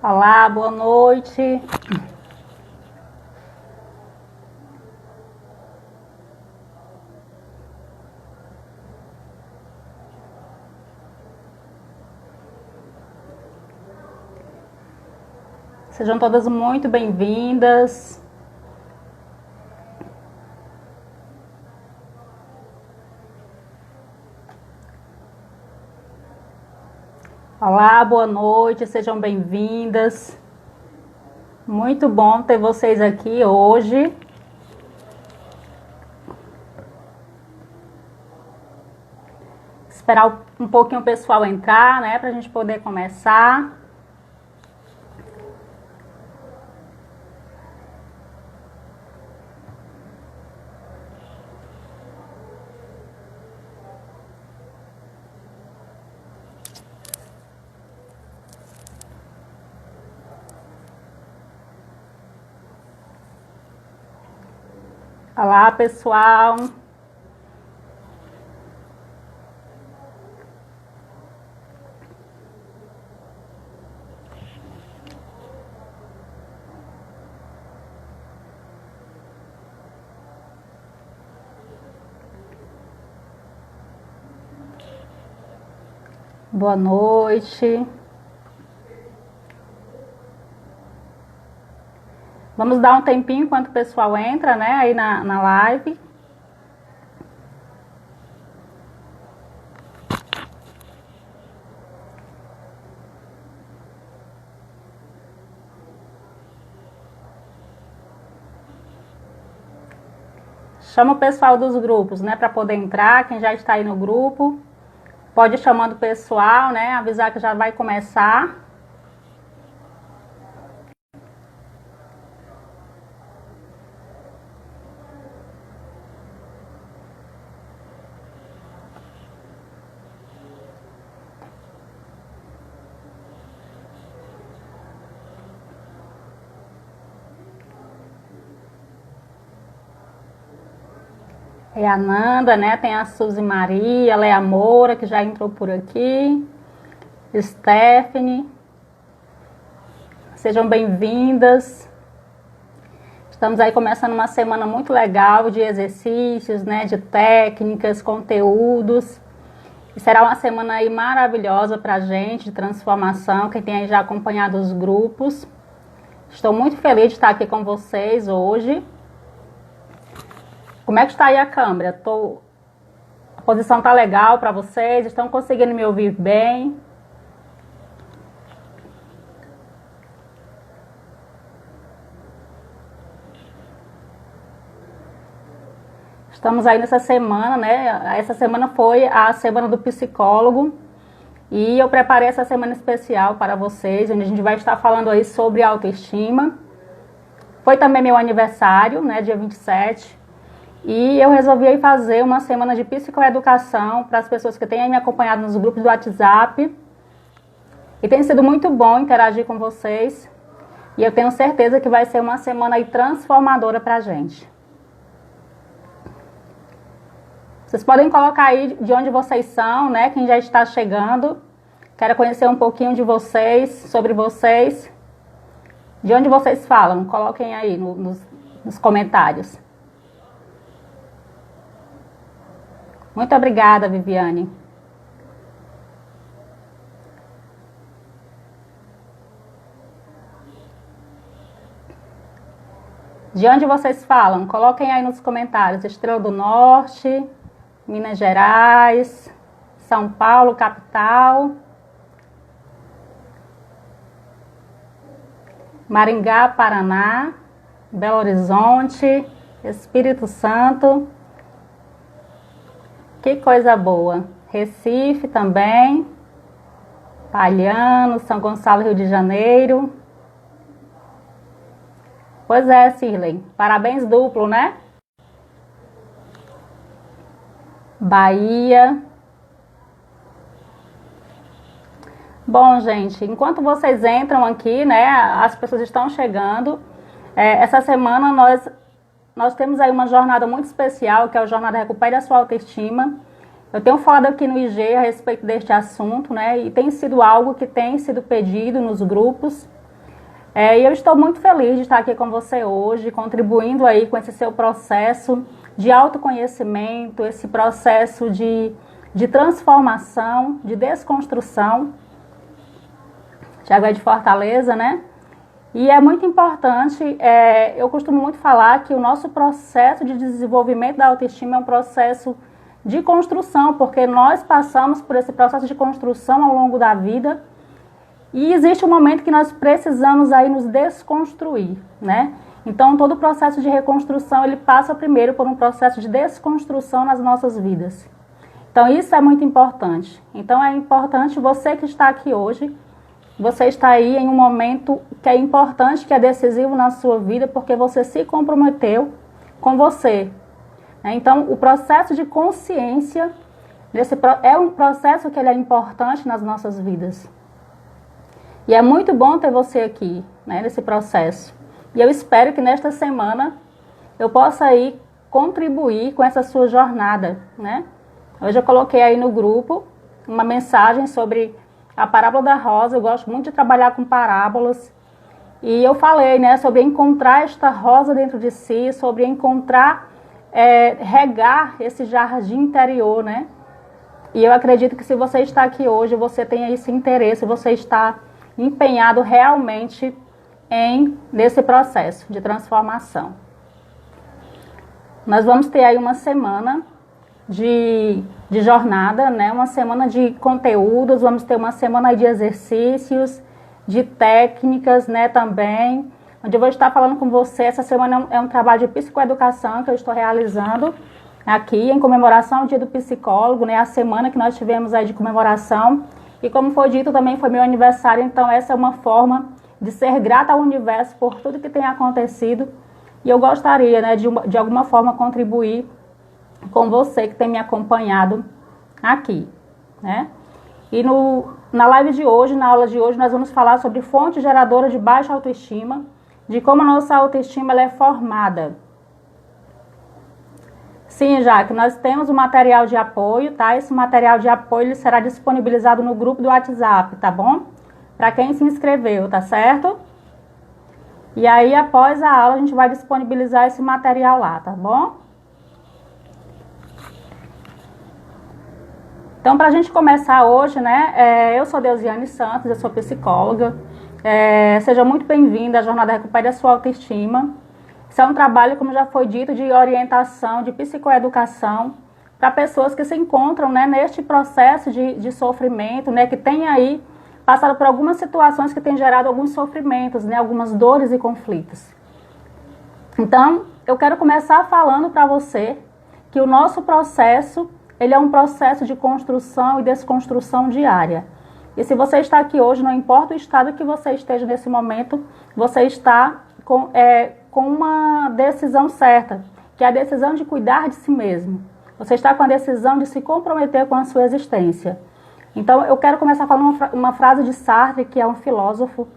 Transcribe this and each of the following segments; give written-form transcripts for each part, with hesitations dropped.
Olá, boa noite. Sejam todas muito bem-vindas. Olá, boa noite, sejam bem-vindas. Muito bom ter vocês aqui hoje. Esperar um pouquinho o pessoal entrar, né, pra gente poder começar. Olá, pessoal. Boa noite. Vamos dar um tempinho enquanto o pessoal entra, né, aí na live. Chama o pessoal dos grupos, né, para poder entrar. Quem já está aí no grupo, pode ir chamando o pessoal, né, avisar que já vai começar. É a Nanda, né? Tem a Suzy Maria, a Lea Moura, que já entrou por aqui. Stephanie. Sejam bem-vindas. Estamos aí começando uma semana muito legal de exercícios, né? De técnicas, conteúdos. E será uma semana aí maravilhosa pra gente, de transformação. Quem tem aí já acompanhado os grupos. Estou muito feliz de estar aqui com vocês hoje. Como é que está aí a câmera? A posição tá legal para vocês? Estão conseguindo me ouvir bem? Estamos aí nessa semana, né? Essa semana foi a semana do psicólogo. E eu preparei essa semana especial para vocês, onde a gente vai estar falando aí sobre autoestima. Foi também meu aniversário, né? Dia 27. E eu resolvi aí fazer uma semana de psicoeducação para as pessoas que têm me acompanhado nos grupos do WhatsApp. E tem sido muito bom interagir com vocês. E eu tenho certeza que vai ser uma semana aí transformadora para a gente. Vocês podem colocar aí de onde vocês são, né? Quem já está chegando. Quero conhecer um pouquinho de vocês, sobre vocês. De onde vocês falam? Coloquem aí nos comentários. Muito obrigada, Viviane. De onde vocês falam? Coloquem aí nos comentários. Estrela do Norte, Minas Gerais, São Paulo, capital, Maringá, Paraná, Belo Horizonte, Espírito Santo. Que coisa boa. Recife também. Palhano, São Gonçalo, Rio de Janeiro. Pois é, Cirlei. Parabéns duplo, né? Bahia. Bom, gente, enquanto vocês entram aqui, né, as pessoas estão chegando. Essa semana nós temos aí uma jornada muito especial, que é a jornada Recupere a Sua Autoestima. Eu tenho falado aqui no IG a respeito deste assunto, né? E tem sido algo que tem sido pedido nos grupos. E eu estou muito feliz de estar aqui com você hoje, contribuindo aí com esse seu processo de autoconhecimento, esse processo de transformação, de desconstrução. Tiago é de Fortaleza, né? E é muito importante, eu costumo muito falar que o nosso processo de desenvolvimento da autoestima é um processo de construção, porque nós passamos por esse processo de construção ao longo da vida e existe um momento que nós precisamos aí nos desconstruir, né? Então, todo o processo de reconstrução, ele passa primeiro por um processo de desconstrução nas nossas vidas. Então, isso é muito importante. Então, é importante você que está aqui hoje, você está aí em um momento que é importante, que é decisivo na sua vida, porque você se comprometeu com você. Então, o processo de consciência é um processo que ele é importante nas nossas vidas. E é muito bom ter você aqui, né, nesse processo. E eu espero que nesta semana eu possa aí contribuir com essa sua jornada, né? Hoje eu coloquei aí no grupo uma mensagem sobre a parábola da rosa. Eu gosto muito de trabalhar com parábolas. E eu falei, né, sobre encontrar esta rosa dentro de si, sobre encontrar, regar esse jardim interior, né? E eu acredito que se você está aqui hoje, você tem esse interesse, você está empenhado realmente nesse processo de transformação. Nós vamos ter aí uma semana de jornada, né? Uma semana de conteúdos, vamos ter uma semana de exercícios, de técnicas, né, também, onde eu vou estar falando com você. Essa semana é um trabalho de psicoeducação que eu estou realizando aqui em comemoração ao Dia do Psicólogo, né? A semana que nós tivemos aí de comemoração. E como foi dito, também foi meu aniversário, então essa é uma forma de ser grata ao universo por tudo que tem acontecido. E eu gostaria, né, de alguma forma contribuir com você que tem me acompanhado aqui, né? E na live de hoje, na aula de hoje, nós vamos falar sobre fonte geradora de baixa autoestima, de como a nossa autoestima ela é formada. Sim, Jaque, nós temos o material de apoio, tá? Esse material de apoio ele será disponibilizado no grupo do WhatsApp, tá bom? Para quem se inscreveu, tá certo? E aí, após a aula, a gente vai disponibilizar esse material lá, tá bom? Então, para a gente começar hoje, né? Eu sou Deusiane Santos, eu sou psicóloga. Seja muito bem-vinda à Jornada Recupere a Sua Autoestima. Isso é um trabalho, como já foi dito, de orientação, de psicoeducação para pessoas que se encontram, né, neste processo de sofrimento, né, que tem aí passado por algumas situações que têm gerado alguns sofrimentos, né, algumas dores e conflitos. Então, eu quero começar falando para você que o nosso processo, ele é um processo de construção e desconstrução diária. E se você está aqui hoje, não importa o estado que você esteja nesse momento, você está com uma decisão certa, que é a decisão de cuidar de si mesmo. Você está com a decisão de se comprometer com a sua existência. Então, eu quero começar falando uma frase de Sartre, que é um filósofo,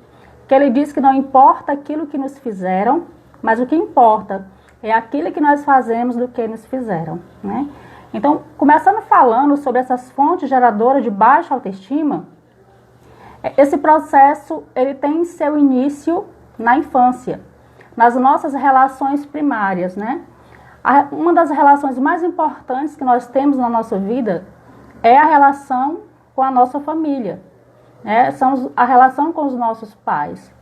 que ele diz que não importa aquilo que nos fizeram, mas o que importa é aquilo que nós fazemos do que nos fizeram, né? Então, começando falando sobre essas fontes geradoras de baixa autoestima, esse processo ele tem seu início na infância, nas nossas relações primárias, né? Uma das relações mais importantes que nós temos na nossa vida é a relação com a nossa família, né? A relação com os nossos pais.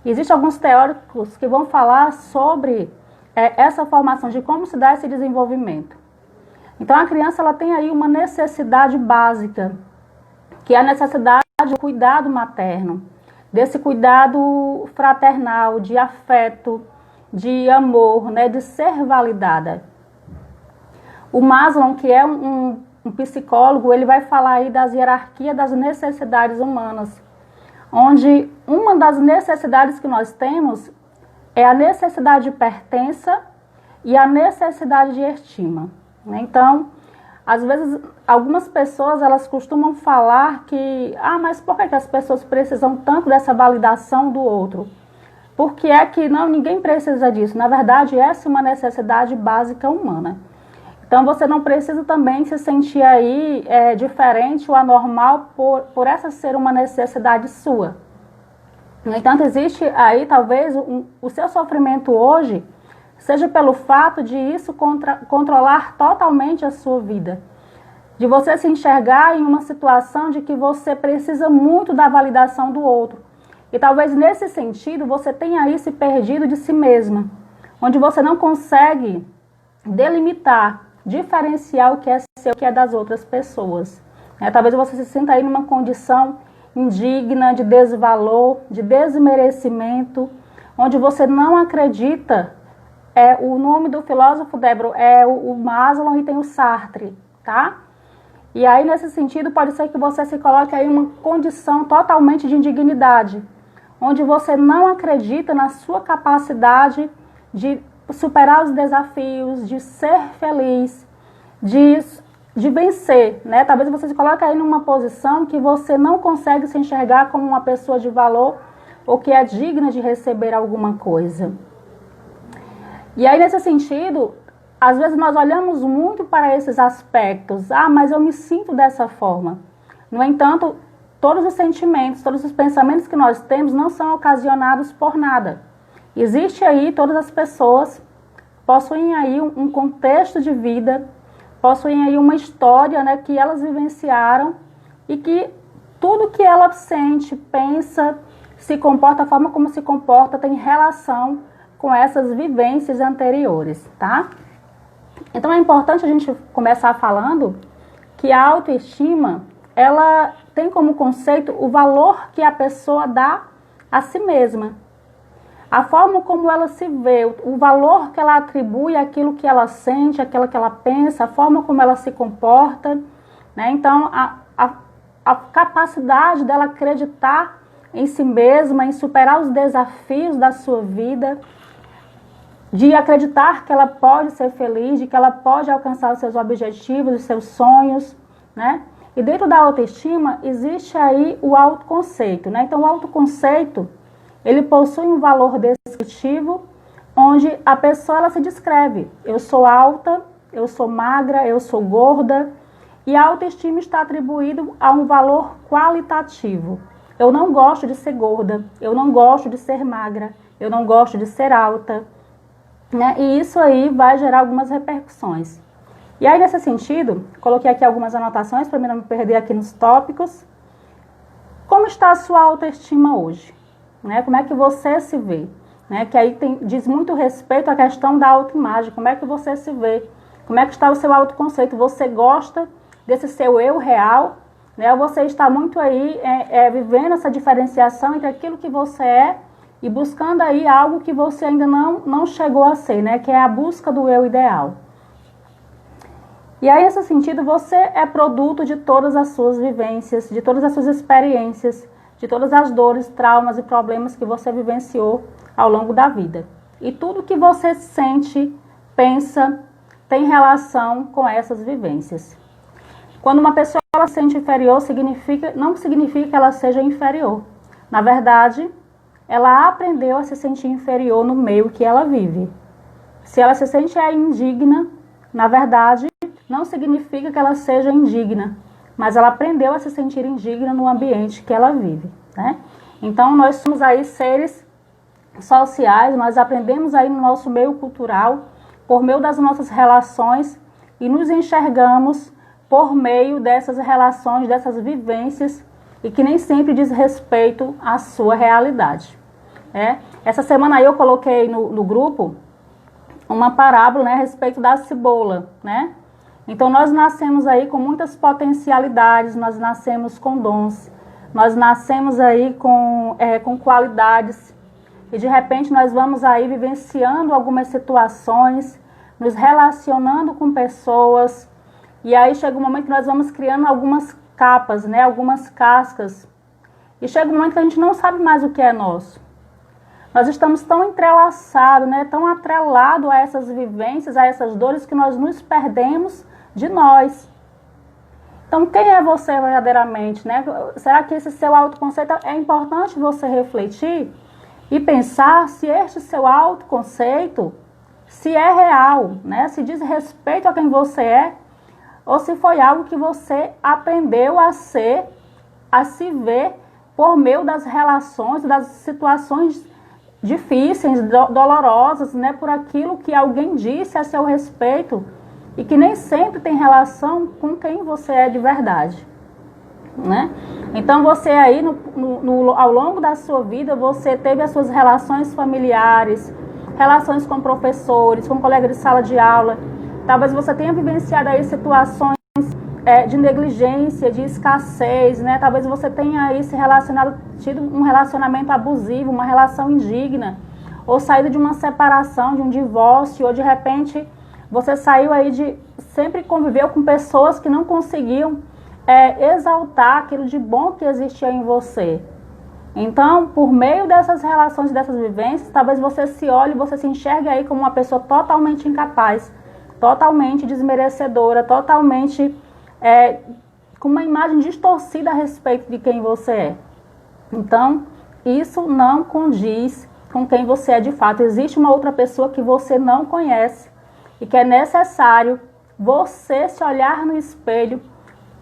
Existem alguns teóricos que vão falar sobre essa formação, de como se dá esse desenvolvimento. Então, a criança ela tem aí uma necessidade básica, que é a necessidade do cuidado materno, desse cuidado fraternal, de afeto, de amor, né, de ser validada. O Maslow, que é um psicólogo, ele vai falar aí das hierarquias das necessidades humanas, onde uma das necessidades que nós temos é a necessidade de pertença e a necessidade de estima. Então, às vezes, algumas pessoas elas costumam falar que, mas por que as pessoas precisam tanto dessa validação do outro? Porque é que ninguém precisa disso. Na verdade, essa é uma necessidade básica humana. Então, você não precisa também se sentir aí diferente ou anormal por essa ser uma necessidade sua. No entanto, existe aí talvez o seu sofrimento hoje seja pelo fato de isso controlar totalmente a sua vida. De você se enxergar em uma situação de que você precisa muito da validação do outro. E talvez nesse sentido você tenha aí se perdido de si mesma, onde você não consegue delimitar, diferenciar o que é seu e o que é das outras pessoas. Talvez você se sinta aí numa condição indigna, de desvalor, de desmerecimento, onde você não acredita. O nome do filósofo, Débora, é o Maslow e tem o Sartre, tá? E aí, nesse sentido, pode ser que você se coloque aí em uma condição totalmente de indignidade, onde você não acredita na sua capacidade de superar os desafios, de ser feliz, de vencer, né? Talvez você se coloque aí numa posição que você não consegue se enxergar como uma pessoa de valor ou que é digna de receber alguma coisa. E aí, nesse sentido, às vezes nós olhamos muito para esses aspectos. Mas eu me sinto dessa forma. No entanto, todos os sentimentos, todos os pensamentos que nós temos não são ocasionados por nada. Existe aí, todas as pessoas possuem aí um contexto de vida, possuem aí uma história, né, que elas vivenciaram e que tudo que ela sente, pensa, se comporta, a forma como se comporta, tem relação com essas vivências anteriores, tá? Então é importante a gente começar falando que a autoestima, ela tem como conceito o valor que a pessoa dá a si mesma. A forma como ela se vê, o valor que ela atribui àquilo que ela sente, àquilo que ela pensa, a forma como ela se comporta, né? Então a capacidade dela acreditar em si mesma, em superar os desafios da sua vida, de acreditar que ela pode ser feliz, de que ela pode alcançar os seus objetivos, os seus sonhos, né? E dentro da autoestima existe aí o autoconceito, né? Então o autoconceito, ele possui um valor descritivo, onde a pessoa ela se descreve. Eu sou alta, eu sou magra, eu sou gorda, e a autoestima está atribuído a um valor qualitativo. Eu não gosto de ser gorda, eu não gosto de ser magra, eu não gosto de ser alta, né? E isso aí vai gerar algumas repercussões. E aí, nesse sentido, coloquei aqui algumas anotações para não me perder aqui nos tópicos. Como está a sua autoestima hoje? Né? Como é que você se vê? Né? Que aí diz muito respeito à questão da autoimagem. Como é que você se vê? Como é que está o seu autoconceito? Você gosta desse seu eu real? Né? Ou você está muito aí vivendo essa diferenciação entre aquilo que você é e buscando aí algo que você ainda não chegou a ser, né? Que é a busca do eu ideal. E aí, nesse sentido, você é produto de todas as suas vivências, de todas as suas experiências, de todas as dores, traumas e problemas que você vivenciou ao longo da vida. E tudo que você sente, pensa, tem relação com essas vivências. Quando uma pessoa ela se sente inferior, não significa que ela seja inferior. Na verdade, ela aprendeu a se sentir inferior no meio que ela vive. Se ela se sente indigna, na verdade, não significa que ela seja indigna, mas ela aprendeu a se sentir indigna no ambiente que ela vive, né? Então, nós somos aí seres sociais, nós aprendemos aí no nosso meio cultural, por meio das nossas relações, e nos enxergamos por meio dessas relações, dessas vivências, e que nem sempre diz respeito à sua realidade. Essa semana aí eu coloquei no grupo uma parábola, né, a respeito da cebola, né? Então nós nascemos aí com muitas potencialidades, nós nascemos com dons, nós nascemos aí com qualidades, e de repente nós vamos aí vivenciando algumas situações, nos relacionando com pessoas, e aí chega um momento que nós vamos criando algumas capas, né, algumas cascas, e chega um momento que a gente não sabe mais o que é nosso. Nós estamos tão entrelaçados, né, tão atrelados a essas vivências, a essas dores, que nós nos perdemos de nós. Então, quem é você verdadeiramente, né? Será que esse seu autoconceito é importante você refletir e pensar se este seu autoconceito, se é real, né? Se diz respeito a quem você é, ou se foi algo que você aprendeu a ser, a se ver por meio das relações, das situações difíceis, dolorosas, né, por aquilo que alguém disse a seu respeito e que nem sempre tem relação com quem você é de verdade, né? Então você aí, ao longo da sua vida, você teve as suas relações familiares, relações com professores, com colegas de sala de aula. Talvez você tenha vivenciado aí situações de negligência, de escassez, né? Talvez você tenha aí tido um relacionamento abusivo, uma relação indigna, ou saído de uma separação, de um divórcio, ou de repente você saiu aí sempre conviveu com pessoas que não conseguiam exaltar aquilo de bom que existia em você. Então, por meio dessas relações, dessas vivências, talvez você se olhe, você se enxergue aí como uma pessoa totalmente incapaz, totalmente desmerecedora, totalmente com uma imagem distorcida a respeito de quem você é. Então, isso não condiz com quem você é de fato. Existe uma outra pessoa que você não conhece e que é necessário você se olhar no espelho,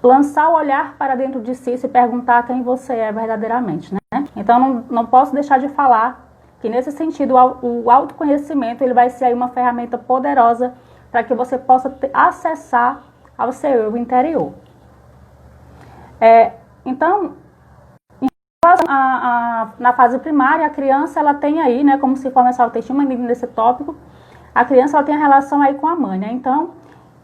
lançar o olhar para dentro de si e se perguntar quem você é verdadeiramente, né? Então, não posso deixar de falar que, nesse sentido, o autoconhecimento ele vai ser aí uma ferramenta poderosa para que você possa acessar ao seu eu interior. Então, na fase primária, a criança ela tem aí, né, como se forma essa autoestima nesse tópico, a criança ela tem a relação aí com a mãe, né? Então,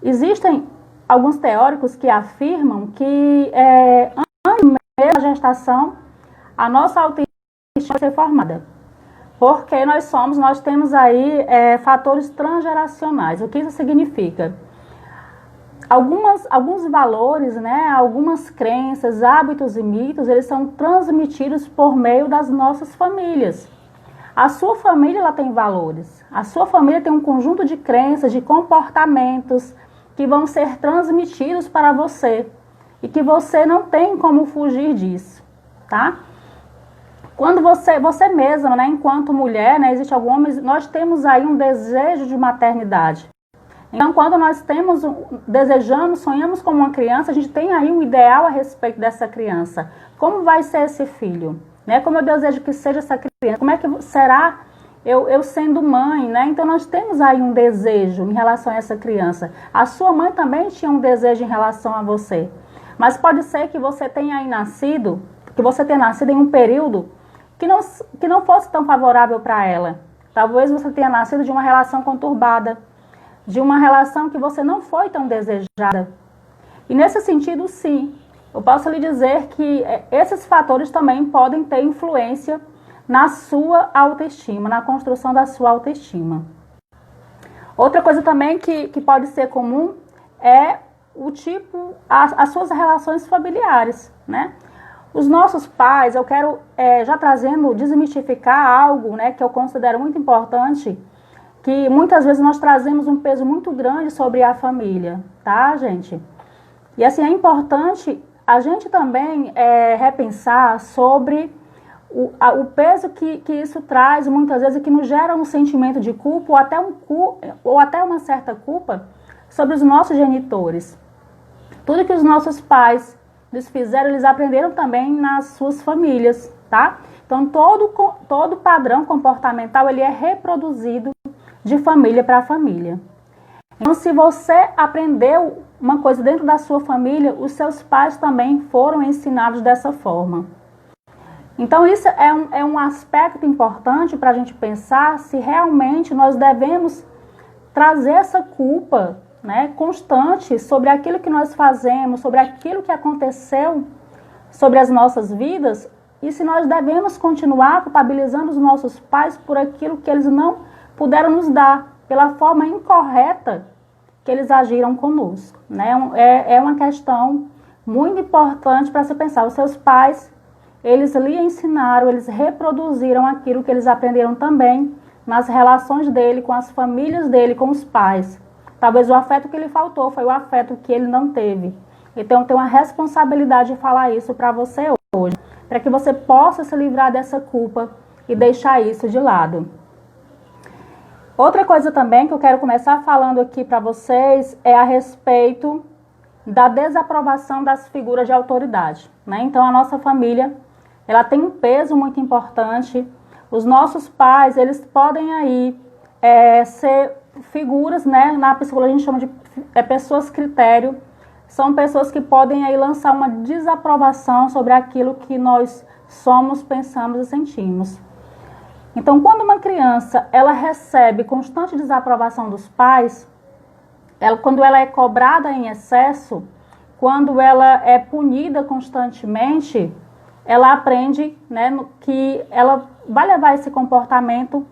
existem alguns teóricos que afirmam que antes mesmo da gestação, a nossa autoestima vai ser formada. Porque nós temos aí fatores transgeracionais. O que isso significa? Alguns valores, né, algumas crenças, hábitos e mitos, eles são transmitidos por meio das nossas famílias. A sua família ela tem valores. A sua família tem um conjunto de crenças, de comportamentos que vão ser transmitidos para você e que você não tem como fugir disso, tá? Quando você mesma, né, enquanto mulher, né, existe algum homem, nós temos aí um desejo de maternidade. Então, quando nós desejamos, sonhamos como uma criança, a gente tem aí um ideal a respeito dessa criança. Como vai ser esse filho? Né? Como eu desejo que seja essa criança? Como é que será eu sendo mãe? Né? Então, nós temos aí um desejo em relação a essa criança. A sua mãe também tinha um desejo em relação a você. Mas pode ser que você tenha aí nascido, em um período que não fosse tão favorável para ela. Talvez você tenha nascido de uma relação conturbada, de uma relação que você não foi tão desejada. E nesse sentido, sim, eu posso lhe dizer que esses fatores também podem ter influência na sua autoestima, na construção da sua autoestima. Outra coisa também que pode ser comum é as suas relações familiares, né? Os nossos pais, eu quero já desmistificar algo, né, que eu considero muito importante, que muitas vezes nós trazemos um peso muito grande sobre a família, tá, gente? E assim, é importante a gente também repensar sobre o peso que isso traz, muitas vezes, que nos gera um sentimento de culpa ou até uma certa culpa sobre os nossos genitores. Tudo que os nossos pais eles fizeram, eles aprenderam também nas suas famílias, tá? Então, todo padrão comportamental, ele é reproduzido de família para família. Então, se você aprendeu uma coisa dentro da sua família, os seus pais também foram ensinados dessa forma. Então, isso é um aspecto importante para a gente pensar se realmente nós devemos trazer essa culpa, né, constante sobre aquilo que nós fazemos, sobre aquilo que aconteceu, sobre as nossas vidas, e se nós devemos continuar culpabilizando os nossos pais por aquilo que eles não puderam nos dar, pela forma incorreta que eles agiram conosco, né? É uma questão muito importante para se pensar. Os seus pais, eles lhe ensinaram, eles reproduziram aquilo que eles aprenderam também nas relações dele, com as famílias dele, com os pais. Talvez o afeto que lhe faltou foi o afeto que ele não teve. Então, tem uma responsabilidade de falar isso para você hoje, para que você possa se livrar dessa culpa e deixar isso de lado. Outra coisa também que eu quero começar falando aqui para vocês é a respeito da desaprovação das figuras de autoridade, né? Então, a nossa família ela tem um peso muito importante. Os nossos pais, eles podem aí ser figuras, né? Na psicologia a gente chama de pessoas critério. São pessoas que podem aí lançar uma desaprovação sobre aquilo que nós somos, pensamos e sentimos. Então, quando uma criança ela recebe constante desaprovação dos pais, quando ela é cobrada em excesso, quando ela é punida constantemente, ela aprende, né, que ela vai levar esse comportamento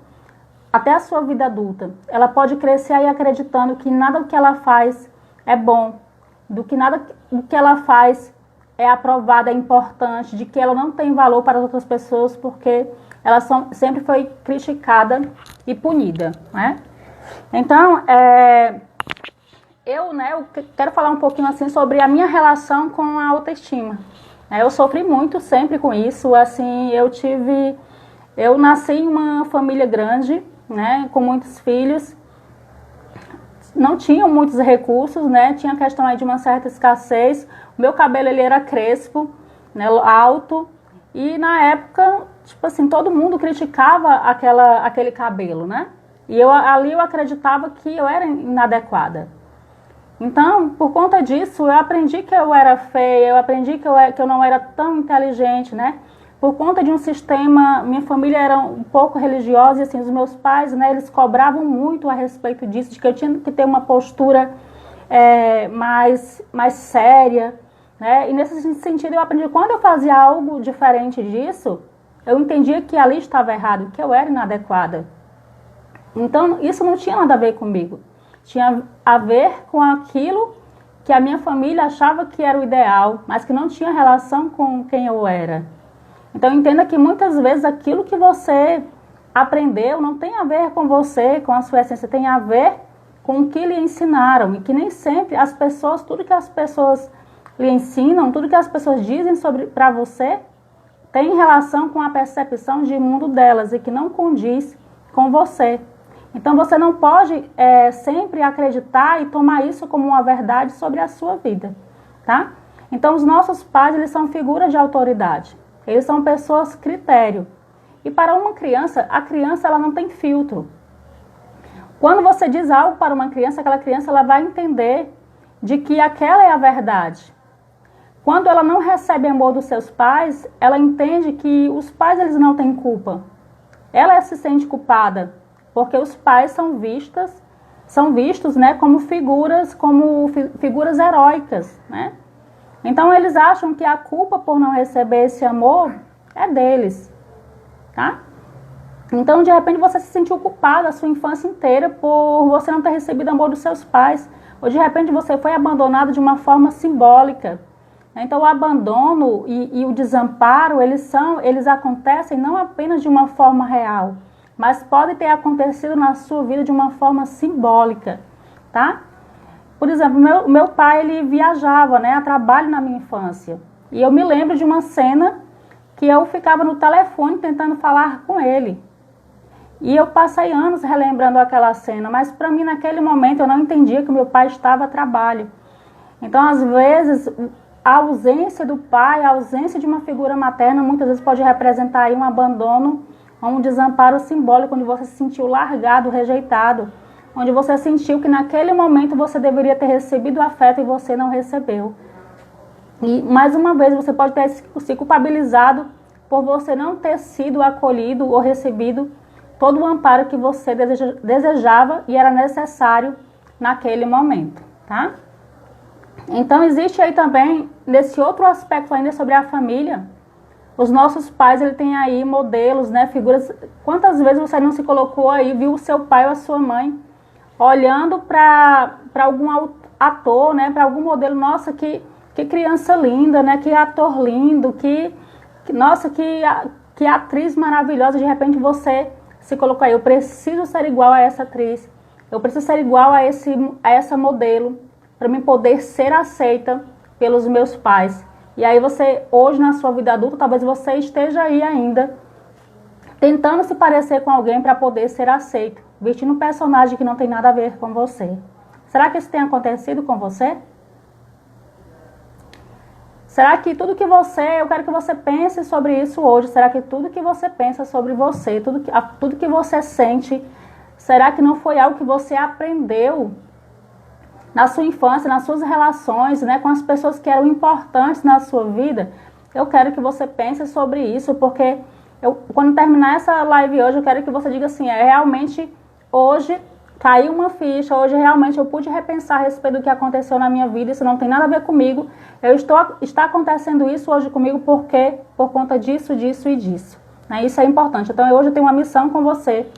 até a sua vida adulta. Ela pode crescer aí acreditando que nada do que ela faz é bom, nada do que ela faz é aprovado, é importante, de que ela não tem valor para as outras pessoas porque ela sempre foi criticada e punida, né? Então, eu quero falar um pouquinho assim sobre a minha relação com a autoestima. Eu sofri muito sempre com isso, assim, eu nasci em uma família grande, né, com muitos filhos, não tinham muitos recursos, né, tinha questão aí de uma certa escassez, o meu cabelo ele era crespo, né, alto, e na época, tipo assim, todo mundo criticava aquele cabelo, né, e ali eu acreditava que eu era inadequada. Então, por conta disso, eu aprendi que eu era feia, eu aprendi que eu não era tão inteligente, né? Por conta de um sistema, minha família era um pouco religiosa e assim, os meus pais, né, eles cobravam muito a respeito disso, de que eu tinha que ter uma postura mais séria, né? E nesse sentido eu aprendi, quando eu fazia algo diferente disso, eu entendia que ali estava errado, que eu era inadequada. Então, isso não tinha nada a ver comigo. Tinha a ver com aquilo que a minha família achava que era o ideal, mas que não tinha relação com quem eu era. Então entenda que muitas vezes aquilo que você aprendeu não tem a ver com você, com a sua essência, tem a ver com o que lhe ensinaram. E que nem sempre as pessoas, tudo que as pessoas lhe ensinam, tudo que as pessoas dizem para você, tem relação com a percepção de mundo delas e que não condiz com você. Então você não pode sempre acreditar e tomar isso como uma verdade sobre a sua vida, tá? Então os nossos pais, eles são figuras de autoridade, eles são pessoas critério. E para uma criança, a criança ela não tem filtro. Quando você diz algo para uma criança, aquela criança ela vai entender de que aquela é a verdade. Quando ela não recebe amor dos seus pais, ela entende que os pais eles não têm culpa. Ela se sente culpada. Porque os pais são vistos, né, como figuras heróicas, né? Então eles acham que a culpa por não receber esse amor é deles, tá? Então de repente você se sentiu culpado a sua infância inteira por você não ter recebido amor dos seus pais, ou de repente você foi abandonado de uma forma simbólica. Então o abandono e o desamparo eles acontecem não apenas de uma forma real, mas pode ter acontecido na sua vida de uma forma simbólica, tá? Por exemplo, meu pai, ele viajava, né, a trabalho na minha infância. E eu me lembro de uma cena que eu ficava no telefone tentando falar com ele. E eu passei anos relembrando aquela cena, mas para mim, naquele momento, eu não entendia que o meu pai estava a trabalho. Então, às vezes, a ausência do pai, a ausência de uma figura materna, muitas vezes pode representar aí um abandono, um desamparo simbólico, onde você se sentiu largado, rejeitado, onde você sentiu que naquele momento você deveria ter recebido afeto e você não recebeu. E mais uma vez você pode ter se culpabilizado por você não ter sido acolhido ou recebido todo o amparo que você desejava e era necessário naquele momento, tá? Então existe aí também, nesse outro aspecto ainda sobre a família, os nossos pais, ele tem aí modelos, né, figuras. Quantas vezes você não se colocou aí, viu o seu pai ou a sua mãe olhando para algum ator, né, para algum modelo, nossa, que criança linda, né, que ator lindo, nossa, que atriz maravilhosa, de repente você se colocou aí, eu preciso ser igual a essa atriz, eu preciso ser igual a essa modelo, para mim poder ser aceita pelos meus pais. E aí você, hoje na sua vida adulta, talvez você esteja aí ainda, tentando se parecer com alguém para poder ser aceito, vestindo um personagem que não tem nada a ver com você. Será que isso tem acontecido com você? Será que tudo que eu quero que você pense sobre isso hoje, será que tudo que você pensa sobre você, tudo que você sente, será que não foi algo que você aprendeu na sua infância, nas suas relações, né, com as pessoas que eram importantes na sua vida? Eu quero que você pense sobre isso, porque quando terminar essa live hoje, eu quero que você diga assim, realmente hoje caiu uma ficha, hoje realmente eu pude repensar a respeito do que aconteceu na minha vida, isso não tem nada a ver comigo, está acontecendo isso hoje comigo porque por conta disso, disso e disso. Né? Isso é importante. Então hoje eu tenho uma missão com você,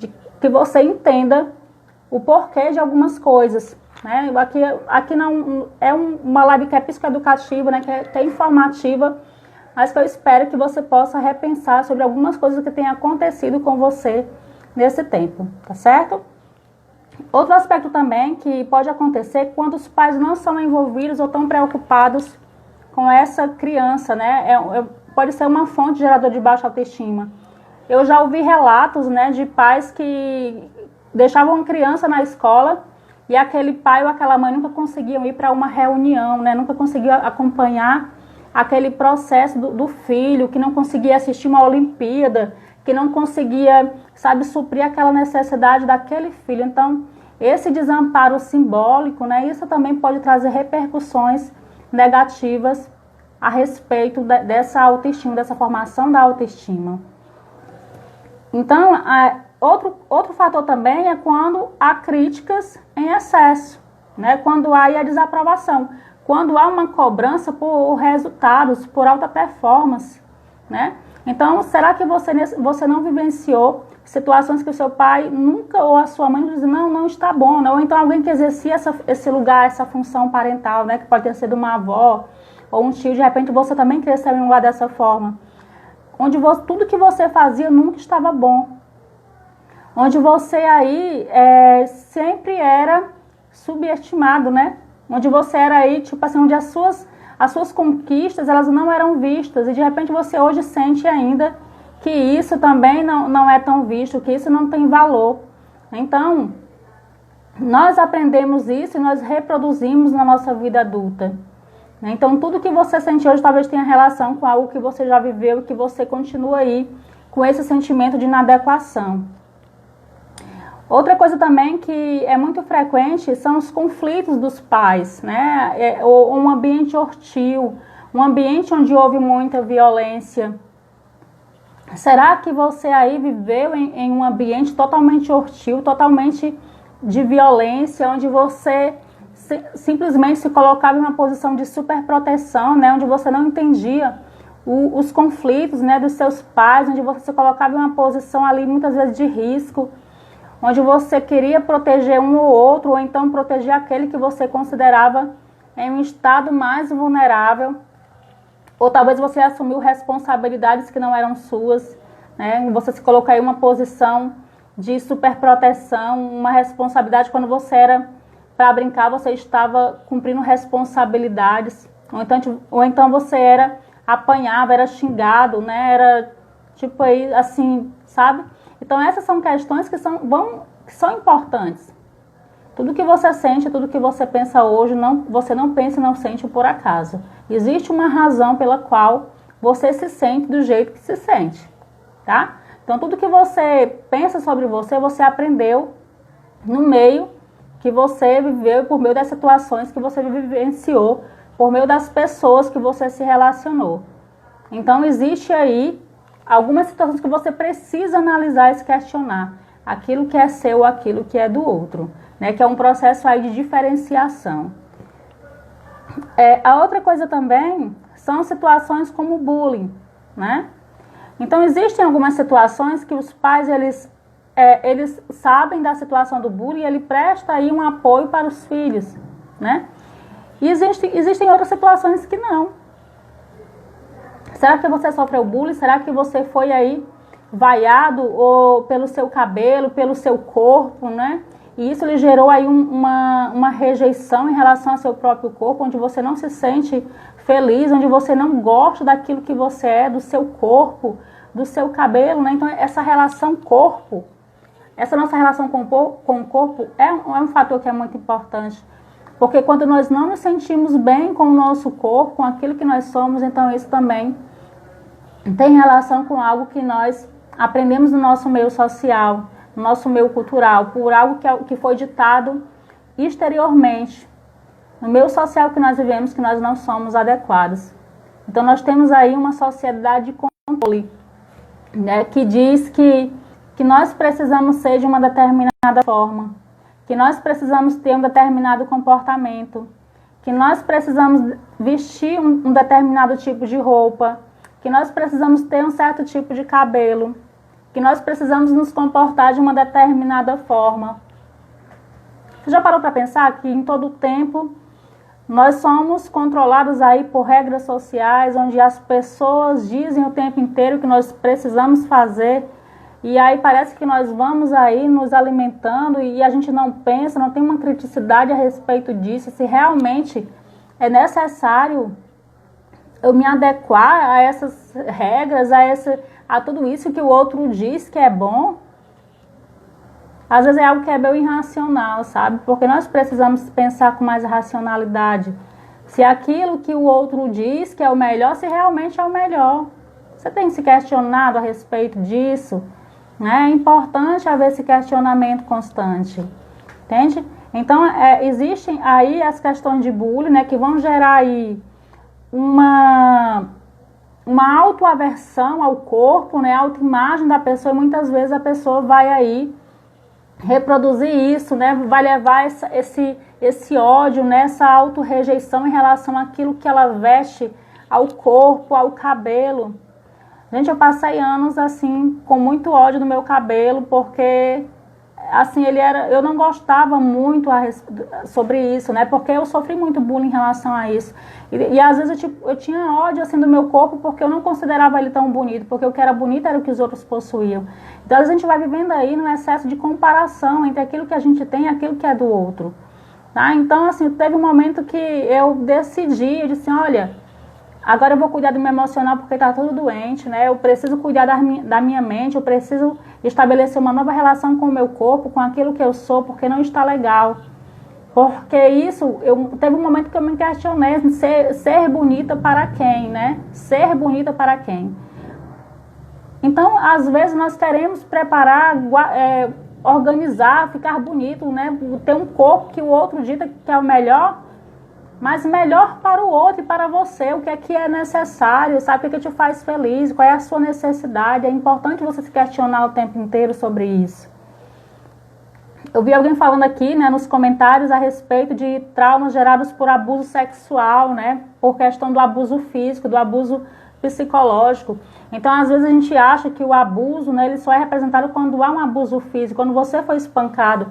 de que você entenda o porquê de algumas coisas. Né? Aqui não é uma live que é psicoeducativa, né? que é informativa, mas que eu espero que você possa repensar sobre algumas coisas que têm acontecido com você nesse tempo, tá certo? Outro aspecto também que pode acontecer quando os pais não são envolvidos ou tão preocupados com essa criança, né? Pode ser uma fonte geradora de baixa autoestima. Eu já ouvi relatos, né, de pais que deixavam a criança na escola e aquele pai ou aquela mãe nunca conseguiam ir para uma reunião, né? Nunca conseguiam acompanhar aquele processo do filho, que não conseguia assistir uma Olimpíada, que não conseguia, suprir aquela necessidade daquele filho. Então, esse desamparo simbólico, né, isso também pode trazer repercussões negativas a respeito dessa autoestima, dessa formação da autoestima. Então, outro fator também é quando há críticas em excesso, né, quando há a desaprovação, quando há uma cobrança por resultados, por alta performance, né? Então, será que você não vivenciou situações que o seu pai nunca, ou a sua mãe, diz, não está bom, né? Ou então alguém que exercia esse lugar, essa função parental, né? Que pode ter sido uma avó ou um tio, de repente você também cresceu em um lugar dessa forma. Onde tudo que você fazia nunca estava bom. Onde você aí sempre era subestimado, né? Onde você era aí, onde as suas conquistas, elas não eram vistas, e de repente você hoje sente ainda que isso também não é tão visto, que isso não tem valor. Então, nós aprendemos isso e nós reproduzimos na nossa vida adulta. Então, tudo que você sente hoje talvez tenha relação com algo que você já viveu e que você continua aí com esse sentimento de inadequação. Outra coisa também que é muito frequente são os conflitos dos pais, né? Um ambiente hostil, um ambiente onde houve muita violência. Será que você aí viveu em um ambiente totalmente hostil, totalmente de violência, onde você simplesmente se colocava em uma posição de superproteção, né? Onde você não entendia os conflitos, né, dos seus pais, onde você se colocava em uma posição ali muitas vezes de risco, onde você queria proteger um ou outro, ou então proteger aquele que você considerava em um estado mais vulnerável, ou talvez você assumiu responsabilidades que não eram suas, né? Você se colocou em uma posição de superproteção, uma responsabilidade quando você era, para brincar, você estava cumprindo responsabilidades, ou então você apanhava, era xingado, né? Era tipo aí, assim, sabe? Então essas são questões que são importantes. Tudo que você sente, tudo que você pensa hoje, você não pensa e não sente por acaso. Existe uma razão pela qual você se sente do jeito que se sente, tá? Então tudo que você pensa sobre você aprendeu no meio que você viveu, por meio das situações que você vivenciou, por meio das pessoas que você se relacionou. Então existe aí algumas situações que você precisa analisar e se questionar. Aquilo que é seu, aquilo que é do outro, né? Que é um processo aí de diferenciação. A outra coisa também são situações como o bullying, né? Então existem algumas situações que os pais, eles sabem da situação do bullying e ele presta aí um apoio para os filhos, né? E existem outras situações que não. Será que você sofreu bullying? Será que você foi aí vaiado ou pelo seu cabelo, pelo seu corpo, né? E isso lhe gerou aí uma rejeição em relação ao seu próprio corpo, onde você não se sente feliz, onde você não gosta daquilo que você é, do seu corpo, do seu cabelo, né? Então essa relação corpo, essa nossa relação com o corpo é um fator que é muito importante. Porque quando nós não nos sentimos bem com o nosso corpo, com aquilo que nós somos, então isso também tem relação com algo que nós aprendemos no nosso meio social, no nosso meio cultural, por algo que foi ditado exteriormente, no meio social que nós vivemos, que nós não somos adequados. Então nós temos aí uma sociedade de controle, né, que diz que nós precisamos ser de uma determinada forma, que nós precisamos ter um determinado comportamento, que nós precisamos vestir um determinado tipo de roupa, que nós precisamos ter um certo tipo de cabelo, que nós precisamos nos comportar de uma determinada forma. Você já parou para pensar que em todo o tempo nós somos controlados aí por regras sociais, onde as pessoas dizem o tempo inteiro o que nós precisamos fazer, e aí parece que nós vamos aí nos alimentando e a gente não pensa, não tem uma criticidade a respeito disso, se realmente é necessário eu me adequar a essas regras, a tudo isso que o outro diz que é bom. Às vezes é algo que é meio irracional, sabe? Porque nós precisamos pensar com mais racionalidade. Se aquilo que o outro diz que é o melhor, se realmente é o melhor. Você tem se questionado a respeito disso? É importante haver esse questionamento constante. Entende? Então, existem aí as questões de bullying, né, que vão gerar aí uma autoaversão ao corpo, né, autoimagem da pessoa, e muitas vezes a pessoa vai aí reproduzir isso, né, vai levar esse ódio, né, essa autorrejeição em relação àquilo que ela veste, ao corpo, ao cabelo. Gente, eu passei anos assim, com muito ódio no meu cabelo, porque assim, eu não gostava muito sobre isso, né? Porque eu sofri muito bullying em relação a isso. E às vezes eu tinha ódio assim do meu corpo porque eu não considerava ele tão bonito, porque o que era bonito era o que os outros possuíam. Então a gente vai vivendo aí num excesso de comparação entre aquilo que a gente tem e aquilo que é do outro. Tá? Então, assim, teve um momento que eu decidi, eu disse, olha, agora eu vou cuidar do meu emocional porque está tudo doente, né? Eu preciso cuidar da minha mente, eu preciso estabelecer uma nova relação com o meu corpo, com aquilo que eu sou, porque não está legal. Porque isso, teve um momento que eu me questionei, ser bonita para quem, né? Ser bonita para quem? Então, às vezes nós queremos preparar, organizar, ficar bonito, né? Ter um corpo que o outro dita que é o melhor, mas melhor para o outro e para você, o que é necessário, sabe? O que te faz feliz, qual é a sua necessidade. É importante você se questionar o tempo inteiro sobre isso. Eu vi alguém falando aqui, né, nos comentários a respeito de traumas gerados por abuso sexual, né? Por questão do abuso físico, do abuso psicológico. Então, às vezes a gente acha que o abuso, né, ele só é representado quando há um abuso físico, quando você foi espancado.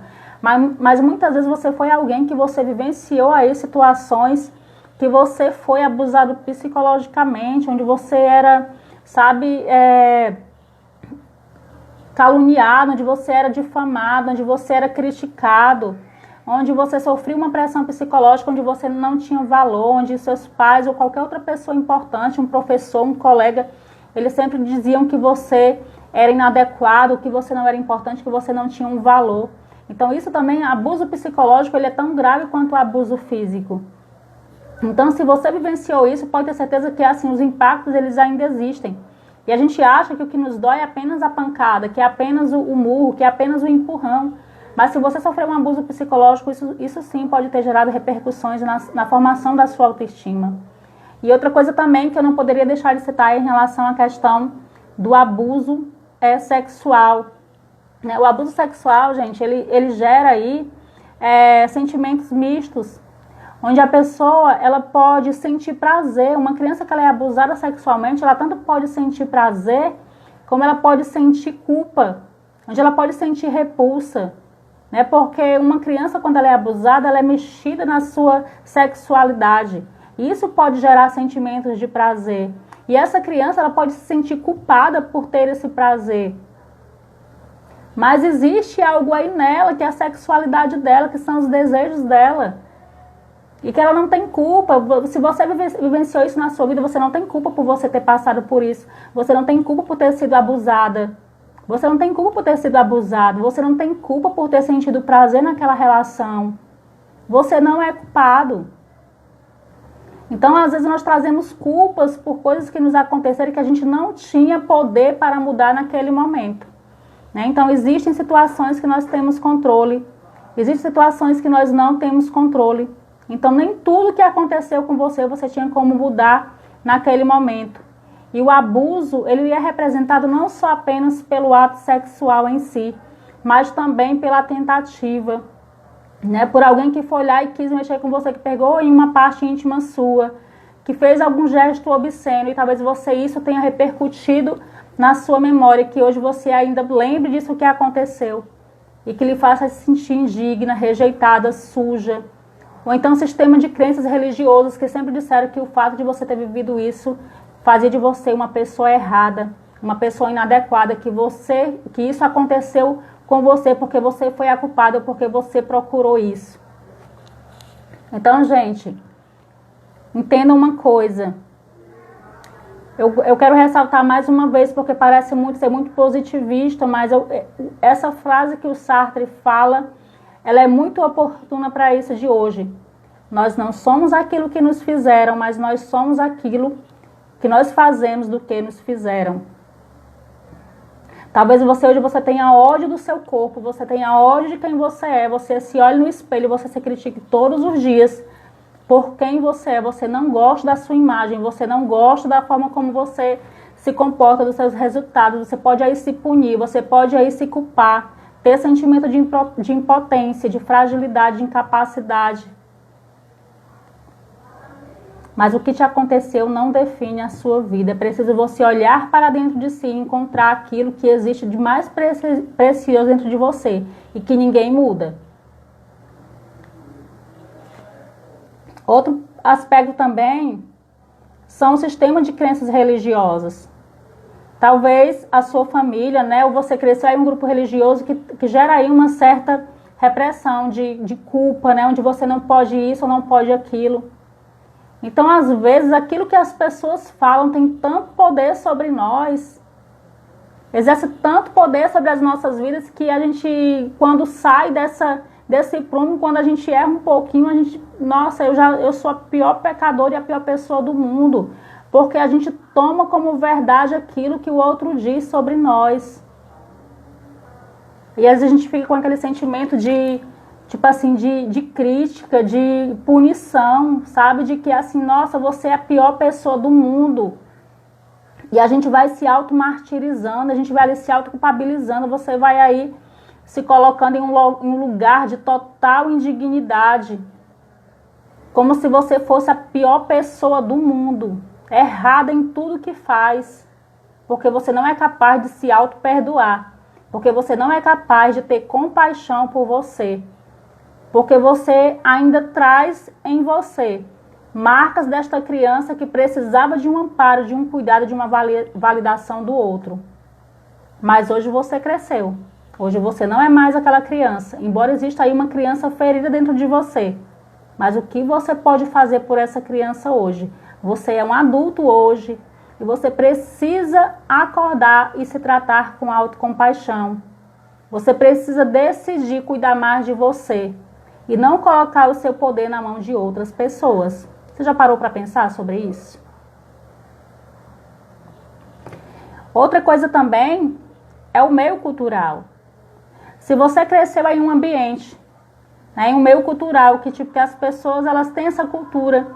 Mas muitas vezes você foi alguém que você vivenciou aí situações que você foi abusado psicologicamente, onde você era, sabe, caluniado, onde você era difamado, onde você era criticado, onde você sofreu uma pressão psicológica, onde você não tinha valor, onde seus pais ou qualquer outra pessoa importante, um professor, um colega, eles sempre diziam que você era inadequado, que você não era importante, que você não tinha um valor. Então isso também, abuso psicológico, ele é tão grave quanto o abuso físico. Então se você vivenciou isso, pode ter certeza que assim, os impactos eles ainda existem. E a gente acha que o que nos dói é apenas a pancada, que é apenas o murro, que é apenas o empurrão. Mas se você sofreu um abuso psicológico, isso sim pode ter gerado repercussões na formação da sua autoestima. E outra coisa também que eu não poderia deixar de citar em relação à questão do abuso sexual. O abuso sexual, gente, ele gera aí sentimentos mistos, onde a pessoa ela pode sentir prazer. Uma criança que ela é abusada sexualmente, ela tanto pode sentir prazer, como ela pode sentir culpa, onde ela pode sentir repulsa. Né? Porque uma criança, quando ela é abusada, ela é mexida na sua sexualidade. E isso pode gerar sentimentos de prazer. E essa criança ela pode se sentir culpada por ter esse prazer. Mas existe algo aí nela, que é a sexualidade dela, que são os desejos dela. E que ela não tem culpa. Se você vivenciou isso na sua vida, você não tem culpa por você ter passado por isso. Você não tem culpa por ter sido abusada. Você não tem culpa por ter sido abusado. Você não tem culpa por ter sentido prazer naquela relação. Você não é culpado. Então, às vezes, nós trazemos culpas por coisas que nos aconteceram e que a gente não tinha poder para mudar naquele momento. Né? Então, existem situações que nós temos controle, existem situações que nós não temos controle. Então, nem tudo que aconteceu com você, você tinha como mudar naquele momento. E o abuso, ele é representado não só apenas pelo ato sexual em si, mas também pela tentativa, né? Por alguém que foi lá e quis mexer com você, que pegou em uma parte íntima sua, que fez algum gesto obsceno e talvez isso tenha repercutido na sua memória, que hoje você ainda lembre disso que aconteceu e que lhe faça se sentir indigna, rejeitada, suja. Ou então sistema de crenças religiosas que sempre disseram que o fato de você ter vivido isso fazia de você uma pessoa errada, uma pessoa inadequada, que isso aconteceu com você porque você foi a culpada ou porque você procurou isso. Então, gente, entenda uma coisa. Eu quero ressaltar mais uma vez, porque parece ser muito positivista, mas essa frase que o Sartre fala, ela é muito oportuna para isso de hoje. Nós não somos aquilo que nos fizeram, mas nós somos aquilo que nós fazemos do que nos fizeram. Talvez hoje você tenha ódio do seu corpo, você tenha ódio de quem você é, você se olha no espelho, você se critique todos os dias por quem você é, você não gosta da sua imagem, você não gosta da forma como você se comporta, dos seus resultados, você pode aí se punir, você pode aí se culpar, ter sentimento de impotência, de fragilidade, de incapacidade. Mas o que te aconteceu não define a sua vida. É preciso você olhar para dentro de si e encontrar aquilo que existe de mais precioso dentro de você e que ninguém muda. Outro aspecto também são o sistema de crenças religiosas. Talvez a sua família, né, ou você cresceu em um grupo religioso que gera aí uma certa repressão de culpa, né, onde você não pode isso ou não pode aquilo. Então, às vezes, aquilo que as pessoas falam tem tanto poder sobre nós, exerce tanto poder sobre as nossas vidas, que a gente, quando sai desse prumo, quando a gente erra um pouquinho, a gente, nossa, eu sou a pior pecadora e a pior pessoa do mundo, porque a gente toma como verdade aquilo que o outro diz sobre nós. E às vezes a gente fica com aquele sentimento de crítica, de punição, sabe? De que assim, nossa, você é a pior pessoa do mundo. E a gente vai se auto-martirizando, a gente vai ali se auto-culpabilizando, você vai aí se colocando em um lugar de total indignidade. Como se você fosse a pior pessoa do mundo, errada em tudo que faz. Porque você não é capaz de se auto-perdoar. Porque você não é capaz de ter compaixão por você. Porque você ainda traz em você marcas desta criança que precisava de um amparo, de um cuidado, de uma validação do outro. Mas hoje você cresceu. Hoje você não é mais aquela criança. Embora exista aí uma criança ferida dentro de você. Mas o que você pode fazer por essa criança hoje? Você é um adulto hoje e você precisa acordar e se tratar com autocompaixão. Você precisa decidir cuidar mais de você. E não colocar o seu poder na mão de outras pessoas. Você já parou para pensar sobre isso? Outra coisa também é o meio cultural. Se você cresceu em um ambiente, né, em um meio cultural, que as pessoas elas têm essa cultura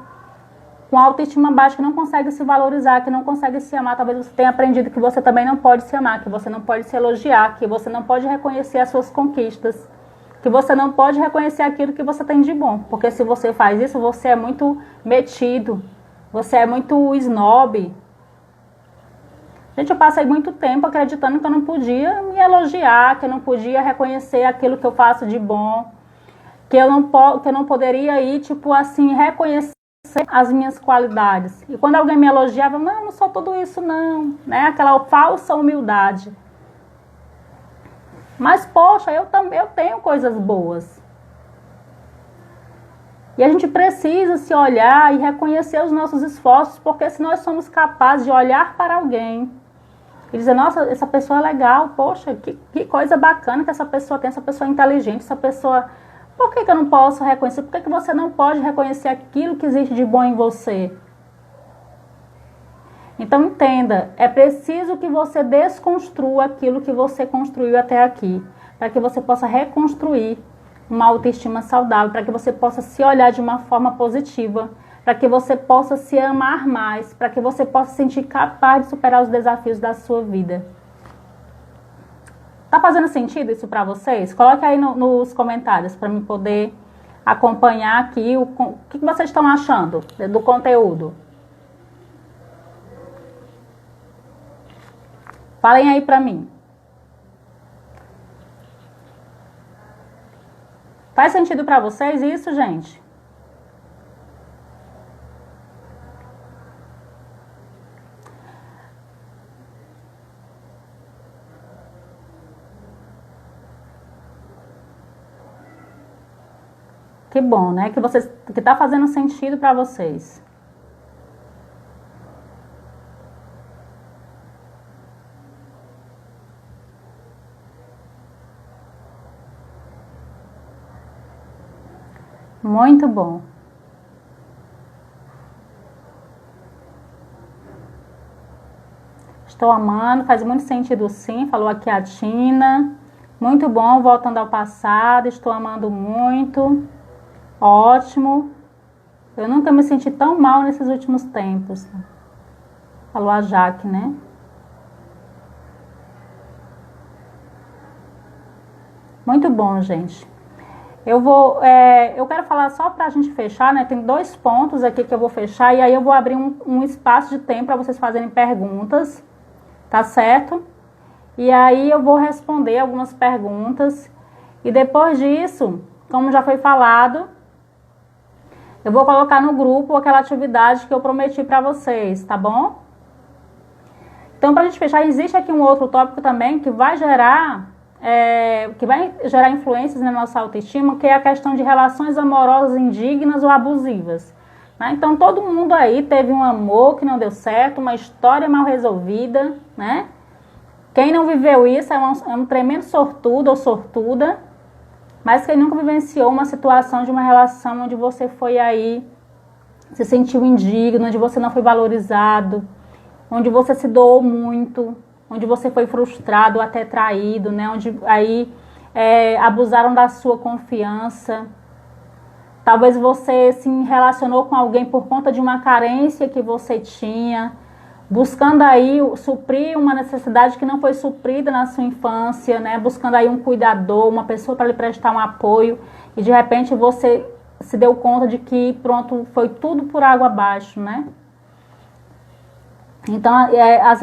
com autoestima baixa, que não conseguem se valorizar, que não conseguem se amar, talvez você tenha aprendido que você também não pode se amar, que você não pode se elogiar, que você não pode reconhecer as suas conquistas, que você não pode reconhecer aquilo que você tem de bom. Porque se você faz isso, você é muito metido, você é muito snob. Gente, eu passei muito tempo acreditando que eu não podia me elogiar, que eu não podia reconhecer aquilo que eu faço de bom, que eu não poderia ir, reconhecer as minhas qualidades. E quando alguém me elogiava, não sou tudo isso não, né? Aquela falsa humildade. Mas, poxa, eu tenho coisas boas. E a gente precisa se olhar e reconhecer os nossos esforços, porque se nós somos capazes de olhar para alguém e dizer, nossa, essa pessoa é legal, poxa, que coisa bacana que essa pessoa tem, essa pessoa é inteligente, essa pessoa Por que eu não posso reconhecer? Por que você não pode reconhecer aquilo que existe de bom em você? Então entenda, é preciso que você desconstrua aquilo que você construiu até aqui, para que você possa reconstruir uma autoestima saudável, para que você possa se olhar de uma forma positiva, para que você possa se amar mais, para que você possa se sentir capaz de superar os desafios da sua vida. Tá fazendo sentido isso para vocês? Coloque aí nos comentários para mim poder acompanhar aqui o que vocês estão achando do conteúdo. Falem aí para mim. Faz sentido para vocês isso, gente? Que bom, né? Que tá fazendo sentido para vocês. Muito bom. Estou amando, faz muito sentido sim, falou aqui a Tina. Muito bom, voltando ao passado, estou amando muito. Ótimo. Eu nunca me senti tão mal nesses últimos tempos. Falou a Jaque, né? Muito bom, gente. Eu quero falar só para a gente fechar, né? Tem 2 pontos aqui que eu vou fechar e aí eu vou abrir um espaço de tempo para vocês fazerem perguntas, tá certo? E aí eu vou responder algumas perguntas e depois disso, como já foi falado, eu vou colocar no grupo aquela atividade que eu prometi para vocês, tá bom? Então, para a gente fechar, existe aqui um outro tópico também que vai gerar influências na nossa autoestima, que é a questão de relações amorosas indignas ou abusivas. Né? Então, todo mundo aí teve um amor que não deu certo, uma história mal resolvida, né? Quem não viveu isso é um tremendo sortudo ou sortuda, mas quem nunca vivenciou uma situação de uma relação onde você foi aí, se sentiu indigno, onde você não foi valorizado, onde você se doou muito, onde você foi frustrado ou até traído, né? Onde aí abusaram da sua confiança. Talvez você se relacionou com alguém por conta de uma carência que você tinha, buscando aí suprir uma necessidade que não foi suprida na sua infância, né? Buscando aí um cuidador, uma pessoa para lhe prestar um apoio, e de repente você se deu conta de que pronto, foi tudo por água abaixo, né? Então, as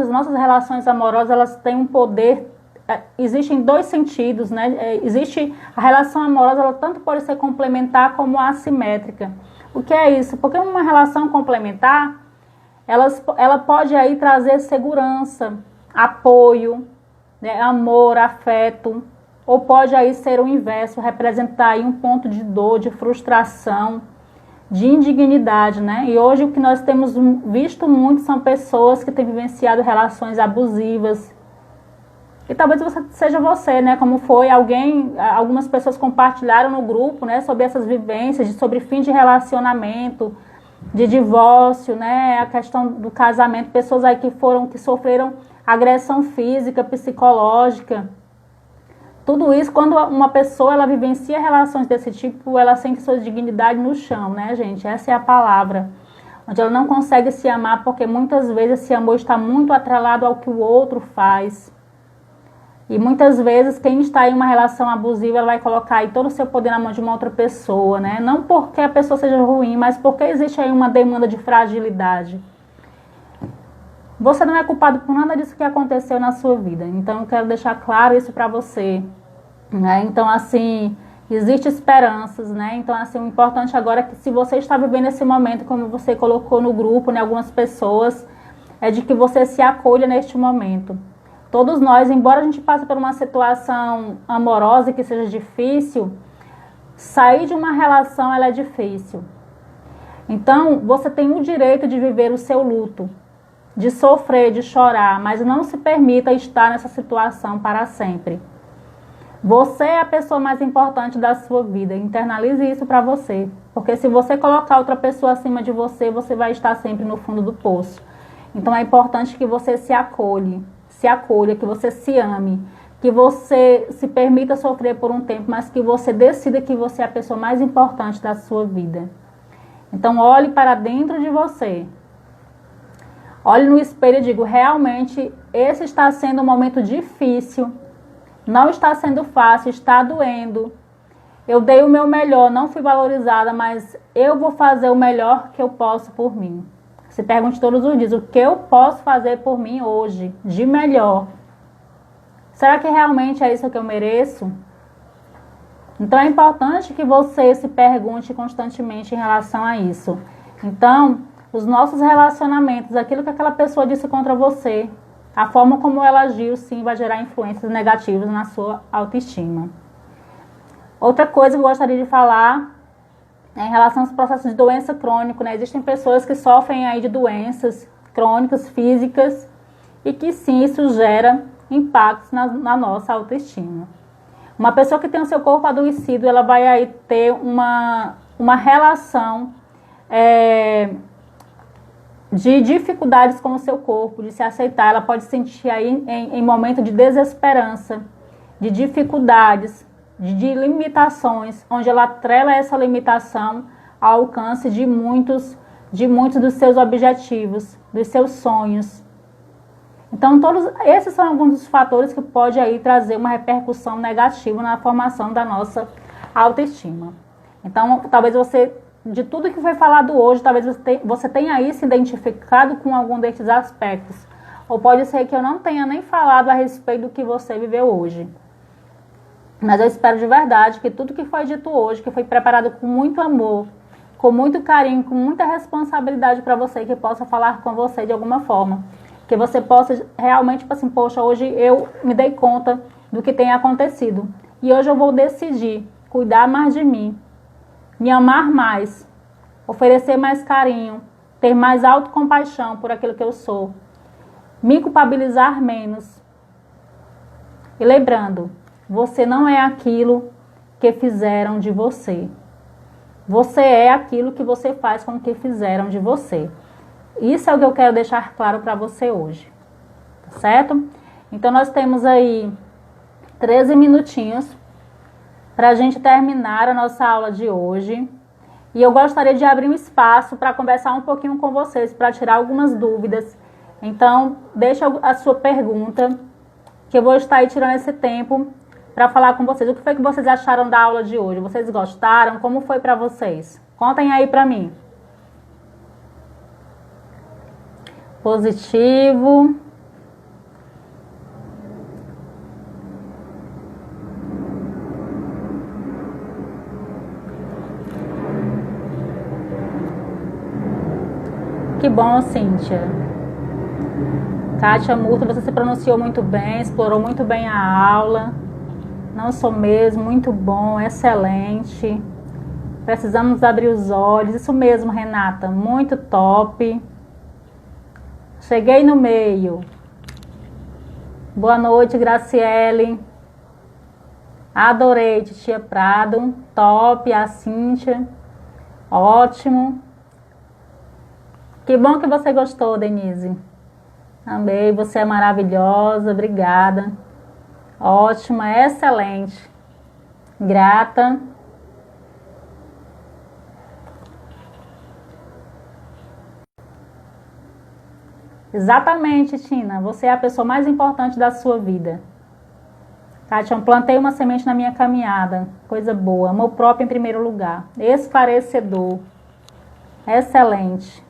nossas relações amorosas, elas têm um poder, existem 2 sentidos, né? Existe a relação amorosa, ela tanto pode ser complementar como assimétrica. O que é isso? Porque uma relação complementar, ela pode aí trazer segurança, apoio, né? Amor, afeto, ou pode aí ser o inverso, representar aí um ponto de dor, de frustração, de indignidade, né? E hoje o que nós temos visto muito são pessoas que têm vivenciado relações abusivas. E talvez seja você, né? Como foi algumas pessoas compartilharam no grupo, né? Sobre essas vivências, sobre fim de relacionamento, de divórcio, né? A questão do casamento, pessoas aí que sofreram agressão física, psicológica. Tudo isso, quando uma pessoa ela vivencia relações desse tipo, ela sente sua dignidade no chão, né, gente? Essa é a palavra. Onde ela não consegue se amar, porque muitas vezes esse amor está muito atrelado ao que o outro faz. E muitas vezes quem está em uma relação abusiva, ela vai colocar aí todo o seu poder na mão de uma outra pessoa, né? Não porque a pessoa seja ruim, mas porque existe aí uma demanda de fragilidade. Você não é culpado por nada disso que aconteceu na sua vida. Então, eu quero deixar claro isso para você. Né? Então, assim, existem esperanças, né? Então, assim, o importante agora é que se você está vivendo esse momento, como você colocou no grupo, né, algumas pessoas, é de que você se acolha neste momento. Todos nós, embora a gente passe por uma situação amorosa que seja difícil, sair de uma relação ela é difícil. Então, você tem o direito de viver o seu luto, de sofrer, de chorar, mas não se permita estar nessa situação para sempre. Você é a pessoa mais importante da sua vida. Internalize isso para você. Porque se você colocar outra pessoa acima de você, você vai estar sempre no fundo do poço. Então é importante que você se acolha, que você se ame, que você se permita sofrer por um tempo, mas que você decida que você é a pessoa mais importante da sua vida. Então olhe para dentro de você. Olhe no espelho e diga, realmente esse está sendo um momento difícil. Não está sendo fácil, está doendo. Eu dei o meu melhor, não fui valorizada, mas eu vou fazer o melhor que eu posso por mim. Se pergunte todos os dias, o que eu posso fazer por mim hoje, de melhor? Será que realmente é isso que eu mereço? Então é importante que você se pergunte constantemente em relação a isso. Então, os nossos relacionamentos, aquilo que aquela pessoa disse contra você, a forma como ela agiu, sim, vai gerar influências negativas na sua autoestima. Outra coisa que eu gostaria de falar é em relação aos processos de doença crônico, né? Existem pessoas que sofrem aí de doenças crônicas, físicas, e que sim, isso gera impactos na nossa autoestima. Uma pessoa que tem o seu corpo adoecido, ela vai aí ter uma relação de dificuldades com o seu corpo, de se aceitar. Ela pode sentir aí em momento de desesperança, de dificuldades, de limitações, onde ela atrela essa limitação ao alcance de muitos dos seus objetivos, dos seus sonhos. Então, todos esses são alguns dos fatores que podem aí trazer uma repercussão negativa na formação da nossa autoestima. Então, talvez você, de tudo que foi falado hoje, talvez você tenha aí se identificado com algum desses aspectos. Ou pode ser que eu não tenha nem falado a respeito do que você viveu hoje. Mas eu espero de verdade que tudo que foi dito hoje, que foi preparado com muito amor, com muito carinho, com muita responsabilidade para você, que possa falar com você de alguma forma. Que você possa realmente, tipo assim, poxa, hoje eu me dei conta do que tem acontecido. E hoje eu vou decidir cuidar mais de mim, me amar mais, oferecer mais carinho, ter mais autocompaixão por aquilo que eu sou, me culpabilizar menos. E lembrando, você não é aquilo que fizeram de você. Você é aquilo que você faz com o que fizeram de você. Isso é o que eu quero deixar claro para você hoje. Tá certo? Então nós temos aí 13 minutinhos para a gente terminar a nossa aula de hoje. E eu gostaria de abrir um espaço para conversar um pouquinho com vocês, para tirar algumas dúvidas. Então, deixa a sua pergunta, que eu vou estar aí tirando esse tempo para falar com vocês. O que foi que vocês acharam da aula de hoje? Vocês gostaram? Como foi para vocês? Contem aí para mim. Positivo. Que bom, Cíntia. Kátia Murta, você se pronunciou muito bem, explorou muito bem a aula. Não sou mesmo, muito bom, excelente. Precisamos abrir os olhos. Isso mesmo, Renata, muito top. Cheguei no meio. Boa noite, Graciele. Adorei, Titia Prado. Top, a Cíntia. Ótimo. Que bom que você gostou, Denise. Amei, você é maravilhosa, obrigada. Ótima, excelente. Grata. Exatamente, Tina. Você é a pessoa mais importante da sua vida. Kátia, plantei uma semente na minha caminhada. Coisa boa. Amor próprio em primeiro lugar. Esclarecedor. Excelente.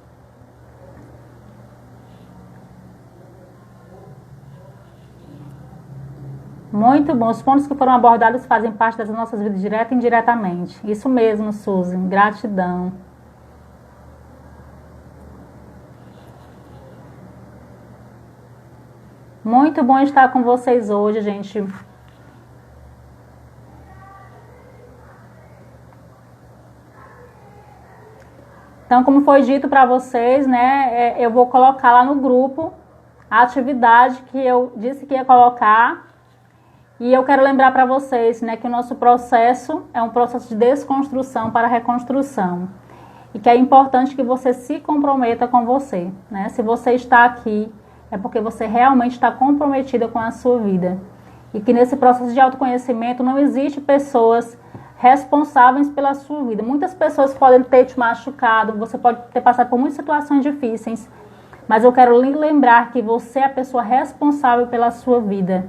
Muito bom. Os pontos que foram abordados fazem parte das nossas vidas direta e indiretamente. Isso mesmo, Suzy. Gratidão. Muito bom estar com vocês hoje, gente. Então, como foi dito para vocês, né, eu vou colocar lá no grupo a atividade que eu disse que ia colocar. E eu quero lembrar para vocês, né, que o nosso processo é um processo de desconstrução para reconstrução. E que é importante que você se comprometa com você, né? Se você está aqui, é porque você realmente está comprometida com a sua vida. E que nesse processo de autoconhecimento não existe pessoas responsáveis pela sua vida. Muitas pessoas podem ter te machucado, você pode ter passado por muitas situações difíceis, mas eu quero lhe lembrar que você é a pessoa responsável pela sua vida.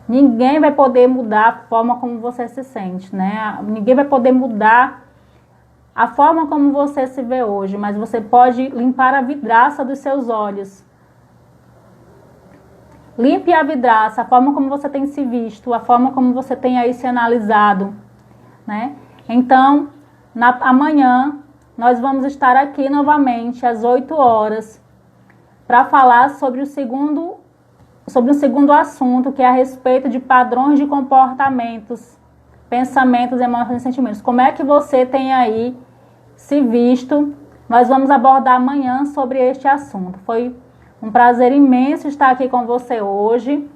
Ninguém vai poder mudar a forma como você se sente, né? Ninguém vai poder mudar a forma como você se vê hoje, mas você pode limpar a vidraça dos seus olhos. Limpe a vidraça, a forma como você tem se visto, a forma como você tem aí se analisado, né? Então, amanhã nós vamos estar aqui novamente às 8 horas para falar sobre o segundo assunto, que é a respeito de padrões de comportamentos, pensamentos, emoções e sentimentos. Como é que você tem aí se visto? Nós vamos abordar amanhã sobre este assunto. Foi um prazer imenso estar aqui com você hoje.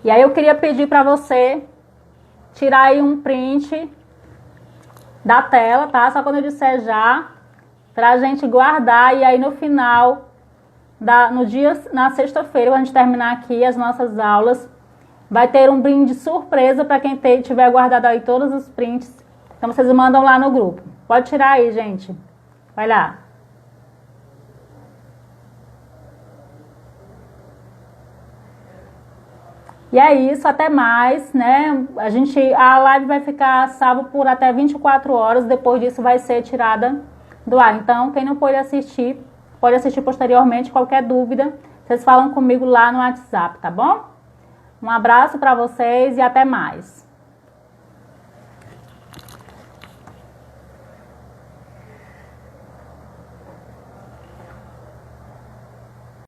E aí eu queria pedir para você tirar aí um print da tela, tá? Só quando eu disser já, para a gente guardar. E aí no final, na sexta-feira, quando a gente terminar aqui as nossas aulas, vai ter um brinde surpresa para quem tiver guardado aí todos os prints. Então vocês mandam lá no grupo. Pode tirar aí, gente. Vai lá. E é isso, até mais, né? A live vai ficar salva por até 24 horas, depois disso vai ser tirada do ar. Então, quem não pode assistir posteriormente. Qualquer dúvida, vocês falam comigo lá no WhatsApp, tá bom? Um abraço para vocês e até mais.